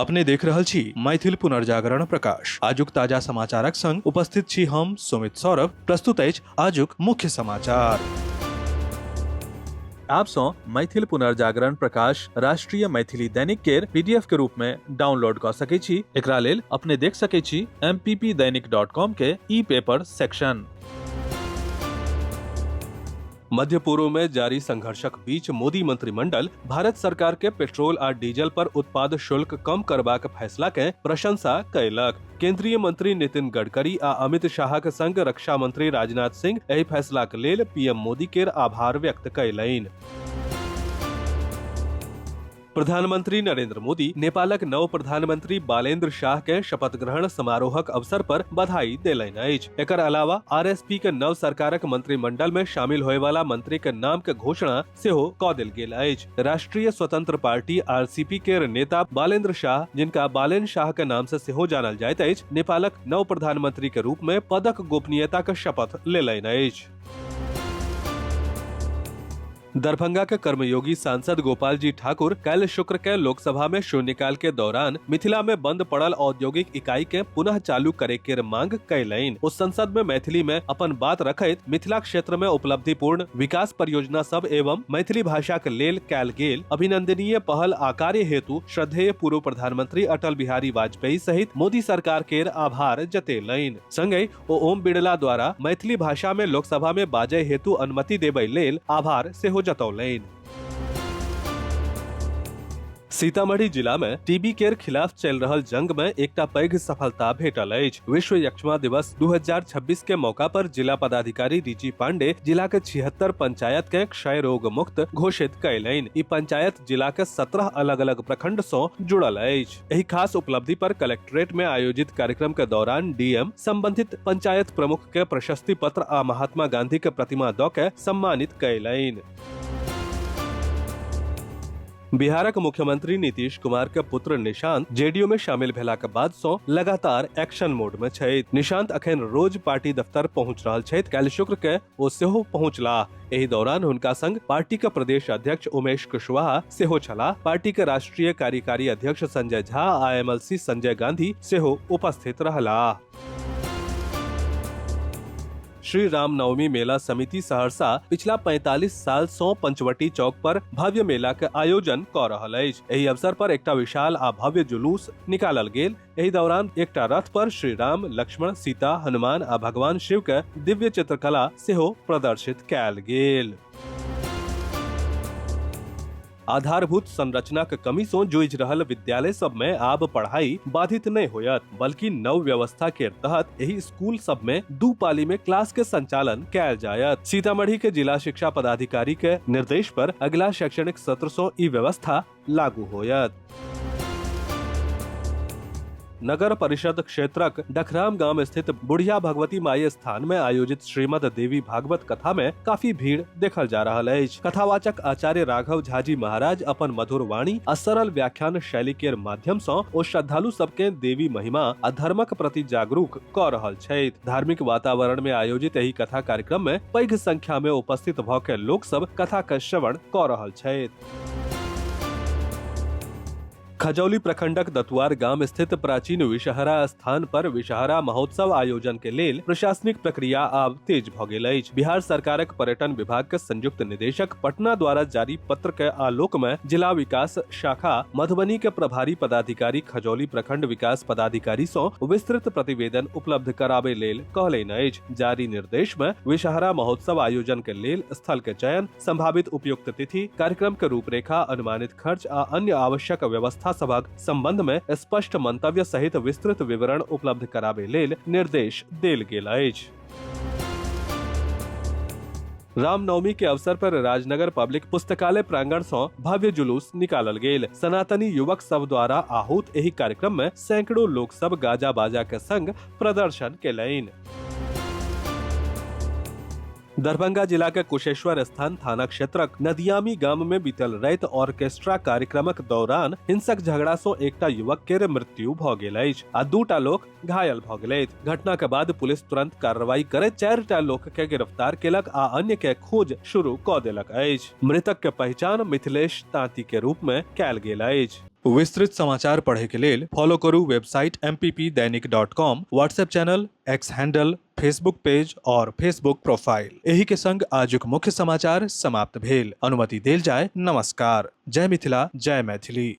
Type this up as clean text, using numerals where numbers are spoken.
अपने देख रहल छी मैथिल पुनर्जागरण प्रकाश। आजुक ताजा समाचारक संग उपस्थित छी हम सुमित सौरभ। प्रस्तुत अछि आजुक मुख्य समाचार। आप सो मैथिल पुनर्जागरण प्रकाश राष्ट्रीय मैथिली दैनिक केर पीडीएफ के रूप में डाउनलोड कर सकै छी। एकरा लेल अपने देख सकै छी mppdainik.com के ई पेपर सेक्शन। मध्य पूर्व में जारी संघर्षक बीच मोदी मंत्रिमंडल भारत सरकार के पेट्रोल आ डीजल पर उत्पाद शुल्क कम करबाक फैसला के प्रशंसा कयलक। केंद्रीय मंत्री नितिन गडकरी आ अमित शाहक संग रक्षा मंत्री राजनाथ सिंह एहि फैसलाक लेल पीएम मोदी केर आभार व्यक्त कयलनि। प्रधानमंत्री नरेंद्र मोदी नेपालक नव प्रधानमंत्री बालेन्द्र शाह के शपथ ग्रहण समारोहक अवसर पर बधाई देलनि अछि। एकर अलावा आरएसपी के नव सरकारक मंत्रिमंडल में शामिल होय वाला मंत्री के नाम के घोषणा सेहो कऽ देल गेल अछि। राष्ट्रीय स्वतंत्र पार्टी आरसीपी के नेता बालेन्द्र शाह, जिनका बालेन शाह के नाम से सेहो जानल जाइत अछि, नेपालक नव प्रधानमंत्री के रूप में पदक गोपनीयता के शपथ लेलनि अछि। दरभंगा के कर्मयोगी सांसद गोपाल जी ठाकुर कल शुक्र के लोकसभा में शून्यकाल के दौरान मिथिला में बंद पड़ल औद्योगिक इकाई के पुनः चालू करे के मांग कयलनि। ओ संसद में मैथिली में अपन बात रखैत मिथिला क्षेत्र में उपलब्धिपूर्ण विकास परियोजना सब एवं मैथिली भाषा के लेल कयल गेल अभिनंदनीय पहल आ कार्य हेतु श्रद्धेय पूर्व प्रधानमंत्री अटल बिहारी वाजपेयी सहित मोदी सरकार के आभार जतेलनि। संगे ओ ओम बिड़ला द्वारा मैथिली भाषा में लोकसभा में बाजय हेतु अनुमति देबय लेल आभार सेहो जतौलनि। सीतामढ़ी जिला में टीबी के खिलाफ चल रहल जंग में एकटा पैघ सफलता भेटल अछि। विश्व यक्ष्मा दिवस 2026 के मौका पर जिला पदाधिकारी रिची पांडे जिला के 76 पंचायत के क्षय रोग मुक्त घोषित कयलनि। ई पंचायत जिला के 17 अलग अलग प्रखंड सॅ जुड़ल अछि। एही खास उपलब्धि पर कलेक्ट्रेट में आयोजित कार्यक्रम के दौरान डीएम संबंधित पंचायत प्रमुख के प्रशस्ति पत्र आ महात्मा गांधी के प्रतिमा दऽ के सम्मानित कयलनि। बिहारक मुख्यमंत्री नीतीश कुमार के पुत्र निशांत जेडीयू में शामिल भेलाक बाद सॅ लगातार एक्शन मोड में छथि। निशांत अखन रोज पार्टी दफ्तर पहुंच रहल छथि। काल्हि शुक्र के ओ सेहो पहुंचलाह। एहि दौरान हुनका संग पार्टी के प्रदेश अध्यक्ष उमेश कुशवाहा सेहो छलाह। पार्टी के राष्ट्रीय कार्यकारी अध्यक्ष संजय झा आ एमएलसी संजय गांधी सेहो उपस्थित रहलाह। श्री राम नवमी मेला समिति सहरसा पिछला 45 साल सॅ पंचवटी चौक पर भव्य मेला के आयोजन कऽ रहल अछि। एहि अवसर पर एकटा विशाल आ भव्य जुलूस निकालल गेल। एहि दौरान एकटा रथ पर श्री राम, लक्ष्मण, सीता, हनुमान आ भगवान शिव के दिव्य चित्रकला सेहो प्रदर्शित कयल गेल। आधारभूत संरचना के कमी सॅ जूझि रहल विद्यालय सब में आब पढ़ाई बाधित नहीं होयत, बल्कि नव व्यवस्था के तहत एही स्कूल सब में 2 पाली में क्लास के संचालन कयल जायत। सीतामढ़ी के जिला शिक्षा पदाधिकारी के निर्देश पर अगला शैक्षणिक सत्र सॅ ई व्यवस्था लागू होयत। नगर परिषद क्षेत्रक डखराम गांव स्थित बुढ़िया भगवती माई स्थान में आयोजित श्रीमद देवी भागवत कथा में काफी भीड़ देखल जा रहल अछि। कथावाचक आचार्य राघव झा जी महाराज अपन मधुर वाणी आ सरल व्याख्यान शैली के माध्यम सॅ ओ श्रद्धालु सबके देवी महिमा आ धर्मक प्रति जागरूक कऽ रहल छथि। धार्मिक वातावरण में आयोजित एही कथा कार्यक्रम में पैघ संख्या में उपस्थित भऽ के लोक सब कथा के श्रवण कऽ रहल छथि। खजौली प्रखंडक दतुआर गांव स्थित प्राचीन विषहरा स्थान पर विषहरा महोत्सव आयोजन के लेल प्रशासनिक प्रक्रिया आब तेज भऽ गेल अछि। बिहार सरकारक पर्यटन विभाग के संयुक्त निदेशक पटना द्वारा जारी पत्र के आलोक में जिला विकास शाखा मधुबनी के प्रभारी पदाधिकारी खजौली प्रखंड विकास पदाधिकारी सॅ विस्तृत प्रतिवेदन उपलब्ध कराबे लेल कहलनि अछि। जारी निर्देश में विषहरा महोत्सव आयोजन के लेल स्थल के चयन, संभावित उपयुक्त तिथि, कार्यक्रम के रूपरेखा, अनुमानित खर्च आ अन्य आवश्यक व्यवस्था सभक संबंध में स्पष्ट मंतव्य सहित विस्तृत विवरण उपलब्ध कराबे लेल निर्देश देल गेल अछि। रामनवमी के अवसर पर राजनगर पब्लिक पुस्तकालय प्रांगण सॅ भव्य जुलूस निकालल गेल। सनातनी युवक सब द्वारा आहूत एही कार्यक्रम में सैकड़ों लोक सब गाजा बाजा के संग प्रदर्शन केलनि। दरभंगा जिला के कुशेश्वर स्थान थाना क्षेत्रक नदियामी गांव में बीतल राति ऑर्केस्ट्रा कार्यक्रमक दौरान हिंसक झगड़ा सॅ एकटा युवक के मृत्यु भऽ गेल अछि आ 2टा लोक घायल भऽ गेलथि। घटना के बाद पुलिस तुरंत कार्रवाई करैत 4टा लोक के गिरफ्तार केलक आ अन्य के खोज शुरू कऽ देलक अछि। मृतक के पहचान मिथिलेश तांती के रूप में कयल गेल अछि। विस्तृत समाचार पढ़े के लेल फॉलो करू वेबसाइट mppदैनिक.com, WhatsApp channel, X handle, Facebook page और फेसबुक प्रोफाइल। एही के संग आजुक मुख्य समाचार समाप्त भेल। अनुमति देल जाय। नमस्कार। जय मिथिला, जय मैथिली।